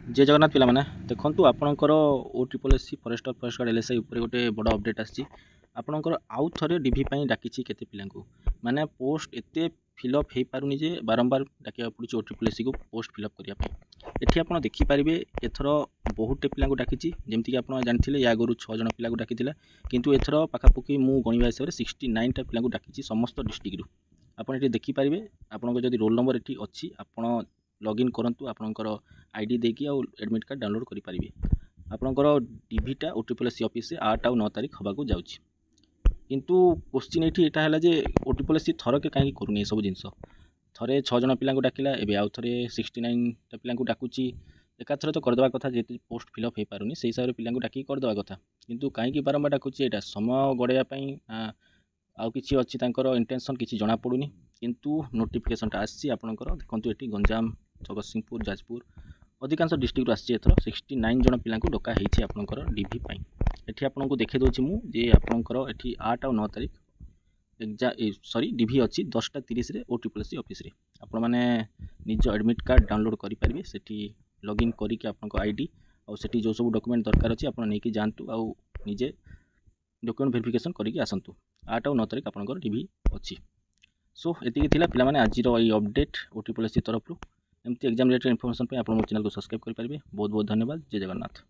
जय जगन्नाथ पिला माने देखंतु आपणकर OSSC फॉरेस्ट गार्ड LSI ऊपर गोटे बड़ अपडेट आसी आपणकर आउ थरे डीवी पई डाकिछि केते पिलांकु माने पोस्ट एते फिलअप हे पारुनी जे बारंबार डाकिया पड़ुछि OSSC को पोस्ट फिलअप करिया पई एठी आपण देखि पारिबे एथरो बहुते पिलांकु डाकिछि जेमति कि आपण जानथिले या गरु 6 जण पिलांकु डाकिथिला किंतु एथरो पाखापुकी मु गणिबा हिसाब रे 69 टा पिलांकु डाकिछि समस्त डिस्ट्रिक्ट रु आपण एठी देखि पारिबे आपणको जदि रोल नंबर एठी अछि आपण लॉगिन करंतु आपणकर आईडी देकी आ एडमिट कार्ड डाउनलोड करि पारिबे आपणकर डीवीटा OSSC ऑफिस से 8 और 9 तारिख हबाकू जाउछि किंतु क्वेश्चन एठी एटा हला जे OSSC थरके काहे करूनी सब जिंस थरे 6 जण पिलांकु डाकिला एबे आउ थरे 69 टा पिलांकु डाकुछि एकाथर तो करदवा कथा जे पोस्ट फिलअप हे पारुनी सेहि हिसाब रे पिलांकु डाकी करदवा कथा किंतु काहे कि बारंबार डाकुछि एटा समय गड़ेया पई आउ किछि अछि तांकर इंटेंशन किछि जणा पडुनी किंतु नोटिफिकेशन टा आछि आपणकर देखंतु एठी गंजाम जगतसिंहपुर जाजपुर अधिकांश डिस्ट्रिक्ट आसी एथर 69 जण पिलांकु डका हेछि आपणकर डीवी पई एठी आपणको देखे दोछि मु जे आपणकर एठी 8 और 9 तारिख सॉरी डीवी अछि 10:30 रे OSSC ऑफिस रे आपण माने निज एडमिट कार्ड डाउनलोड करि परिबे सेठी लॉगिन करी के आपणको आईडी और सेठी जो सब डॉक्यूमेंट दरकार अछि आपण नेकी जानतु आ निजे डॉक्यूमेंट वेरिफिकेशन करी के आसंतु 8 और 9 तारिख आपणकर डीवी अछि सो एतिकी थिला पिला माने आज रो ई अपडेट OSSC तरफ एमती एग्जाम रिलेटेड इनफॉरमेशन पे आप चैनल को सब्सक्राइब कर पारिबे बहुत बहुत धन्यवाद जय जगन्नाथ।